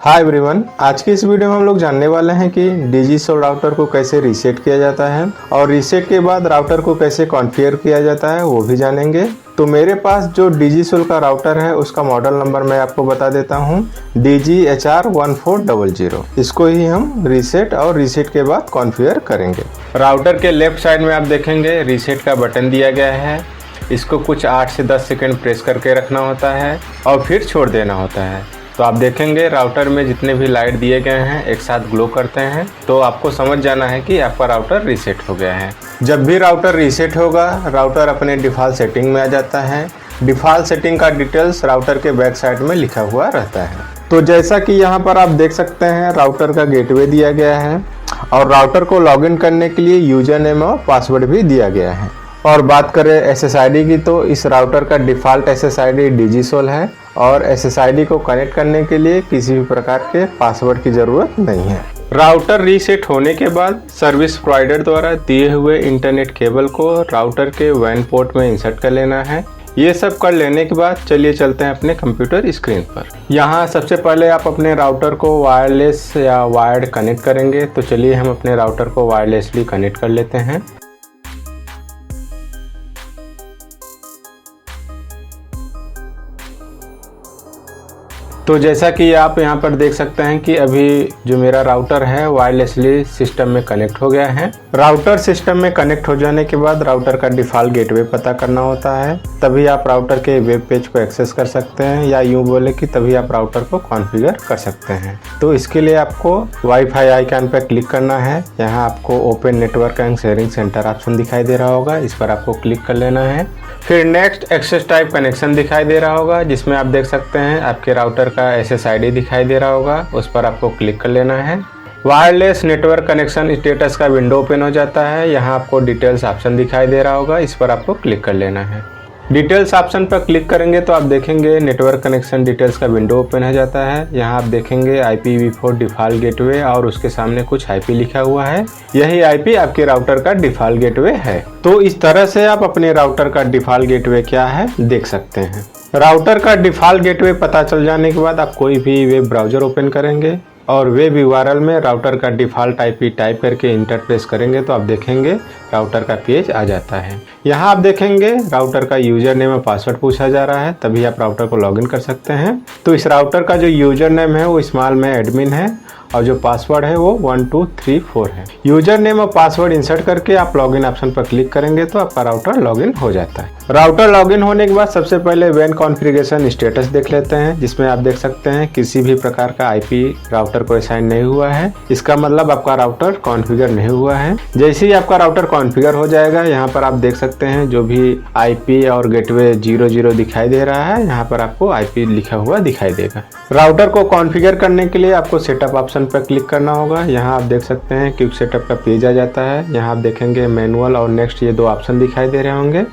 Hi everyone, आज की इस वीडियो में हम लोग जानने वाले हैं कि डिजिसोल राउटर को कैसे रीसेट किया जाता है और रीसेट के बाद राउटर को कैसे कॉन्फ़िगर किया जाता है वो भी जानेंगे। तो मेरे पास जो डिजिसोल का राउटर है उसका मॉडल नंबर मैं आपको बता देता हूँ, DGHR1400। इसको ही हम रीसेट और रीसेट के बाद कॉन्फ़िगर करेंगे। राउटर के लेफ्ट साइड में आप देखेंगे रीसेट का बटन दिया गया है। इसको कुछ 8 से 10 सेकेंड प्रेस करके रखना होता है और फिर छोड़ देना होता है। तो आप देखेंगे राउटर में जितने भी लाइट दिए गए हैं एक साथ ग्लो करते हैं, तो आपको समझ जाना है कि आपका राउटर रीसेट हो गया है। जब भी राउटर रीसेट होगा, राउटर अपने डिफ़ॉल्ट सेटिंग में आ जाता है। डिफ़ॉल्ट सेटिंग का डिटेल्स राउटर के बैक साइड में लिखा हुआ रहता है। तो जैसा कि यहाँ पर आप देख सकते हैं, राउटर का गेटवे दिया गया है और राउटर को लॉगिन करने के लिए यूजर नेम और पासवर्ड भी दिया गया है। और बात करें SSID की, तो इस राउटर का डिफ़ॉल्ट SSID डिजिसोल है और SSID को कनेक्ट करने के लिए किसी भी प्रकार के पासवर्ड की ज़रूरत नहीं है। राउटर रीसेट होने के बाद सर्विस प्रोवाइडर द्वारा दिए हुए इंटरनेट केबल को राउटर के WAN पोर्ट में इंसर्ट कर लेना है। ये सब कर लेने के बाद चलिए चलते हैं अपने कंप्यूटर स्क्रीन पर। यहाँ सबसे पहले आप अपने राउटर को वायरलेस या वायर्ड कनेक्ट करेंगे। तो चलिए हम अपने राउटर को वायरलेसली कनेक्ट कर लेते हैं। तो जैसा कि आप यहाँ पर देख सकते हैं कि अभी जो मेरा राउटर है वायरलेसली सिस्टम में कनेक्ट हो गया है। राउटर सिस्टम में कनेक्ट हो जाने के बाद राउटर का डिफ़ॉल्ट गेटवे पता करना होता है, तभी आप राउटर के वेब पेज को एक्सेस कर सकते हैं, या यूँ बोले कि तभी आप राउटर को कॉन्फ़िगर कर सकते हैं। तो इसके लिए आपको वाईफाई आइकन पर क्लिक करना है। यहाँ आपको open network and sharing centre option दिखाई दे रहा होगा, इस पर आपको क्लिक कर लेना है। फिर नेक्स्ट एक्सेस टाइप कनेक्शन दिखाई दे रहा होगा, जिसमें आप देख सकते हैं आपके राउटर का SSID दिखाई दे रहा होगा, उस पर आपको क्लिक कर लेना है। वायरलेस नेटवर्क कनेक्शन स्टेटस का विंडो ओपन हो जाता है। यहाँ आपको डिटेल्स ऑप्शन दिखाई दे रहा होगा, इस पर आपको क्लिक कर लेना है। डिटेल्स ऑप्शन पर क्लिक करेंगे तो आप देखेंगे नेटवर्क कनेक्शन डिटेल्स का विंडो ओपन हो जाता है। यहाँ आप देखेंगे IPv4 डिफ़ॉल्ट गेटवे और उसके सामने कुछ IP लिखा हुआ है। यही IP आपके राउटर का डिफ़ॉल्ट गेटवे है। तो इस तरह से आप अपने राउटर का डिफ़ॉल्ट गेटवे क्या है देख सकते हैं। राउटर का डिफ़ॉल्ट गेटवे पता चल जाने के बाद आप कोई भी वेब ब्राउज़र ओपन करेंगे और वेब URL में राउटर का डिफ़ॉल्ट IP टाइप करके इंटर प्रेस करेंगे तो आप देखेंगे राउटर का पेज आ जाता है। यहाँ आप देखेंगे राउटर का यूज़र नेम और पासवर्ड पूछा जा रहा है, तभी आप राउटर को लॉगिन कर सकते हैं। तो इस राउटर का जो यूज़र नेम है वो स्मॉल में एडमिन है और जो पासवर्ड है वो 1234 है। यूजर नेम और पासवर्ड इंसर्ट करके आप लॉगिन ऑप्शन पर क्लिक करेंगे तो आपका राउटर लॉगिन हो जाता है। राउटर लॉगिन होने के बाद सबसे पहले WAN कॉन्फ़िगरेशन स्टेटस देख लेते हैं, जिसमें आप देख सकते हैं किसी भी प्रकार का IP राउटर को असाइन नहीं हुआ है। इसका मतलब आपका राउटर कॉन्फ़िगर नहीं हुआ है। जैसे ही आपका राउटर कॉन्फ़िगर हो जाएगा, यहाँ पर आप देख सकते हैं जो भी IP और गेटवे 00 दिखाई दे रहा है, यहाँ पर आपको IP लिखा हुआ दिखाई देगा। राउटर को कॉन्फ़िगर करने के लिए आपको सेटअप ऑप्शन पर क्लिक करना होगा। यहाँ आप देख सकते हैं क्विक सेटअप का पेज आ जाता है। यहाँ आप देखेंगे मैनुअल और नेक्स्ट, ये दो ऑप्शन दिखाई दे रहे होंगे।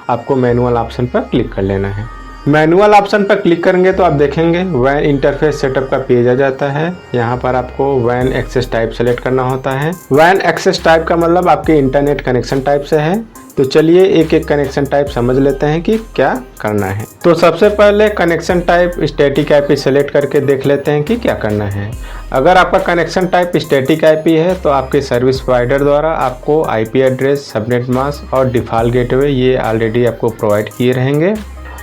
आपको मैनुअल ऑप्शन पर क्लिक कर लेना है। मैनुअल ऑप्शन पर क्लिक करेंगे तो आप देखेंगे WAN इंटरफेस सेटअप का पेज आ जाता है। यहाँ पर आपको WAN एक्सेस टाइप सेलेक्ट करना होता है। WAN एक्सेस टाइप का मतलब आपके इंटरनेट कनेक्शन टाइप से है। तो चलिए एक एक कनेक्शन टाइप समझ लेते हैं कि क्या करना है। तो सबसे पहले connection type static IP select करके देख लेते हैं कि क्या करना है। अगर आपका कनेक्शन टाइप स्टैटिक IP है तो आपके सर्विस प्रोवाइडर द्वारा आपको IP एड्रेस, सबनेट मास्क और डिफ़ॉल्ट गेटवे ये ऑलरेडी आपको प्रोवाइड किए रहेंगे।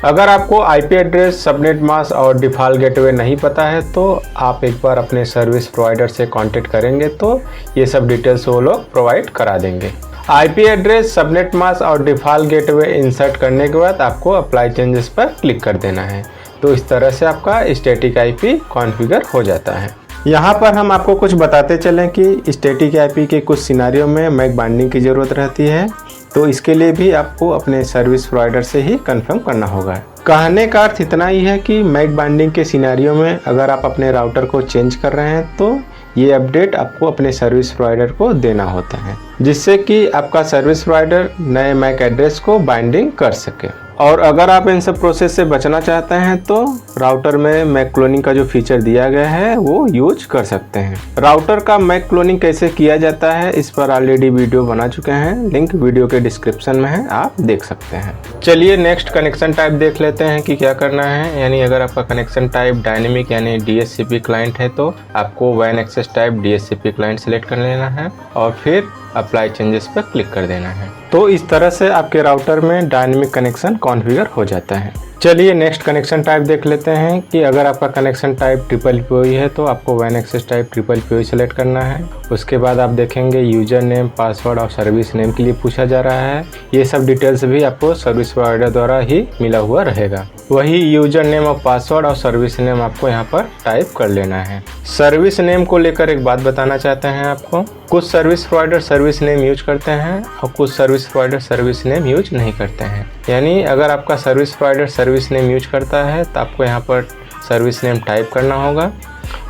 अगर आपको IP एड्रेस, सबनेट मास्क और डिफ़ॉल्ट गेटवे नहीं पता है तो आप एक बार अपने सर्विस प्रोवाइडर से कांटेक्ट करेंगे तो ये सब डिटेल्स वो लोग प्रोवाइड करा देंगे। IP एड्रेस, सबनेट मास्क और डिफ़ॉल्ट गेटवे इंसर्ट करने के बाद आपको अप्लाई चेंजेस पर क्लिक कर देना है। तो इस तरह से आपका स्टैटिक IP कॉन्फ़िगर हो जाता है। यहाँ पर हम आपको कुछ बताते चलें कि स्टैटिक IP के कुछ सिनारियों में मैक बाइंडिंग की ज़रूरत रहती है, तो इसके लिए भी आपको अपने सर्विस प्रोवाइडर से ही कंफर्म करना होगा। कहने का अर्थ इतना ही है कि मैक बाइंडिंग के सिनारियों में अगर आप अपने राउटर को चेंज कर रहे हैं तो ये अपडेट आपको अपने सर्विस प्रोवाइडर को देना होता है, जिससे कि आपका सर्विस प्रोवाइडर नए मैक एड्रेस को बाइंडिंग कर सके। और अगर आप इन सब प्रोसेस से बचना चाहते हैं तो राउटर में मैक क्लोनिंग का जो फीचर दिया गया है वो यूज कर सकते हैं। राउटर का मैक क्लोनिंग कैसे किया जाता है इस पर ऑलरेडी वीडियो बना चुके हैं, लिंक वीडियो के डिस्क्रिप्शन में है, आप देख सकते हैं। चलिए नेक्स्ट कनेक्शन टाइप देख लेते हैं कि क्या करना है। यानी अगर आपका कनेक्शन टाइप डायनेमिक यानी DHCP क्लाइंट है तो आपको WAN access type DHCP client select कर लेना है और फिर अप्लाई चेंजेस पर क्लिक कर देना है। तो इस तरह से आपके राउटर में डायनेमिक कनेक्शन कॉन्फ़िगर हो जाता है। चलिए नेक्स्ट कनेक्शन टाइप देख लेते हैं कि अगर आपका कनेक्शन टाइप TPPoE है तो आपको WAN एक्सेस टाइप TPPoE सेलेक्ट करना है। उसके बाद आप देखेंगे यूजर नेम, पासवर्ड और सर्विस नेम के लिए पूछा जा रहा है। ये सब डिटेल्स भी आपको सर्विस प्रोवाइडर द्वारा ही मिला हुआ रहेगा। वही यूजर नेम और पासवर्ड और सर्विस नेम आपको यहाँ पर टाइप कर लेना है। सर्विस नेम को लेकर एक बात बताना चाहते हैं आपको, कुछ service provider service name use करते हैं और कुछ service provider service name use नहीं करते हैं। यानी अगर आपका service provider service name use करता है तो आपको यहाँ पर सर्विस नेम टाइप करना होगा,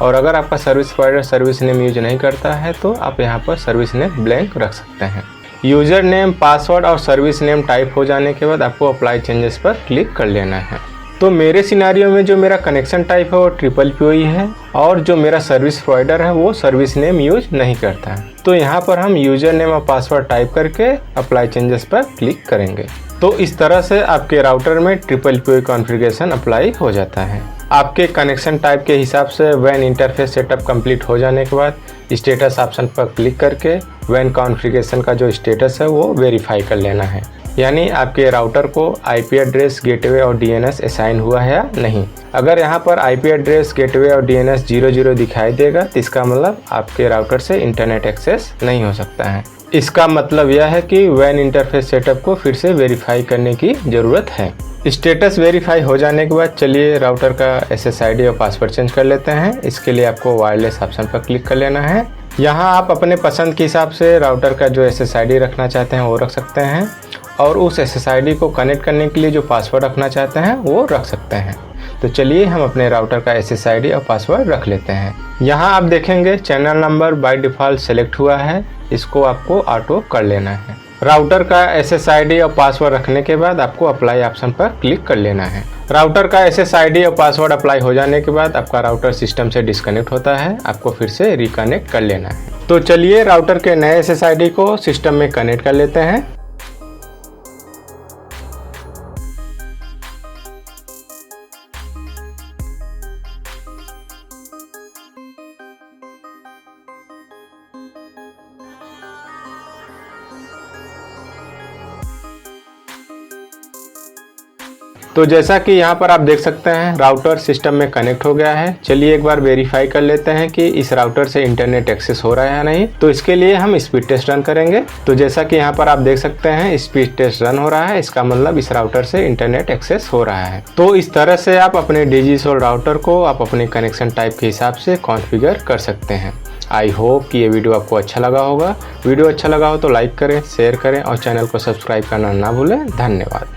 और अगर आपका service provider service name use नहीं करता है तो आप यहाँ पर सर्विस नेम ब्लैंक रख सकते हैं। यूजर नेम, पासवर्ड और सर्विस नेम टाइप हो जाने के बाद आपको अप्लाई चेंजेस पर क्लिक कर लेना है। तो मेरे सिनेरियो में जो मेरा कनेक्शन टाइप है वो TPPoE है और जो मेरा सर्विस प्रोवाइडर है वो सर्विस नेम यूज नहीं करता है। तो यहाँ पर हम यूजर नेम और पासवर्ड टाइप करके अप्लाई चेंजेस पर क्लिक करेंगे। तो इस तरह से आपके राउटर में TPPoE कॉन्फ़िगरेशन अप्लाई हो जाता है। आपके कनेक्शन टाइप के हिसाब से WAN इंटरफेस सेटअप कंप्लीट हो जाने के बाद स्टेटस ऑप्शन पर क्लिक करके WAN कॉन्फ़िगरेशन का जो स्टेटस है वो वेरीफाई कर लेना है। यानी आपके राउटर को IP एड्रेस, गेटवे और DNS असाइन हुआ है या नहीं। अगर यहाँ पर IP एड्रेस, गेटवे और DNS 00 दिखाई देगा तो इसका मतलब आपके राउटर से इंटरनेट एक्सेस नहीं हो सकता है। इसका मतलब यह है कि WAN इंटरफेस सेटअप को फिर से वेरीफाई करने की ज़रूरत है। स्टेटस वेरीफाई हो जाने के बाद चलिए राउटर का SSID और पासवर्ड चेंज कर लेते हैं। इसके लिए आपको वायरलेस ऑप्शन पर क्लिक कर लेना है। यहाँ आप अपने पसंद के हिसाब से राउटर का जो SSID रखना चाहते हैं वो रख सकते हैं और उस SSID को कनेक्ट करने के लिए जो पासवर्ड रखना चाहते हैं वो रख सकते हैं। तो चलिए हम अपने राउटर का SSID और पासवर्ड रख लेते हैं। यहाँ आप देखेंगे channel number by default select हुआ है, इसको आपको ऑटो कर लेना है। राउटर का SSID और पासवर्ड रखने के बाद आपको अप्लाई ऑप्शन पर क्लिक कर लेना है। राउटर का SSID और पासवर्ड अप्लाई हो जाने के बाद आपका राउटर सिस्टम से डिस्कनेक्ट होता है, आपको फिर से रिकनेक्ट कर लेना है। तो चलिए राउटर के नए SSID को सिस्टम में कनेक्ट कर लेते हैं। तो जैसा कि यहाँ पर आप देख सकते हैं राउटर सिस्टम में कनेक्ट हो गया है। चलिए एक बार वेरीफाई कर लेते हैं कि इस राउटर से इंटरनेट एक्सेस हो रहा है या नहीं। तो इसके लिए हम स्पीड टेस्ट रन करेंगे। तो जैसा कि यहाँ पर आप देख सकते हैं स्पीड टेस्ट रन हो रहा है, इसका मतलब इस राउटर से इंटरनेट एक्सेस हो रहा है। तो इस तरह से आप अपने डिजिसोल राउटर को आप अपने कनेक्शन टाइप के हिसाब से कॉन्फ़िगर कर सकते हैं। आई होप कि ये वीडियो आपको अच्छा लगा होगा। वीडियो अच्छा लगा हो तो लाइक करें, शेयर करें और चैनल को सब्सक्राइब करना ना भूलें। धन्यवाद।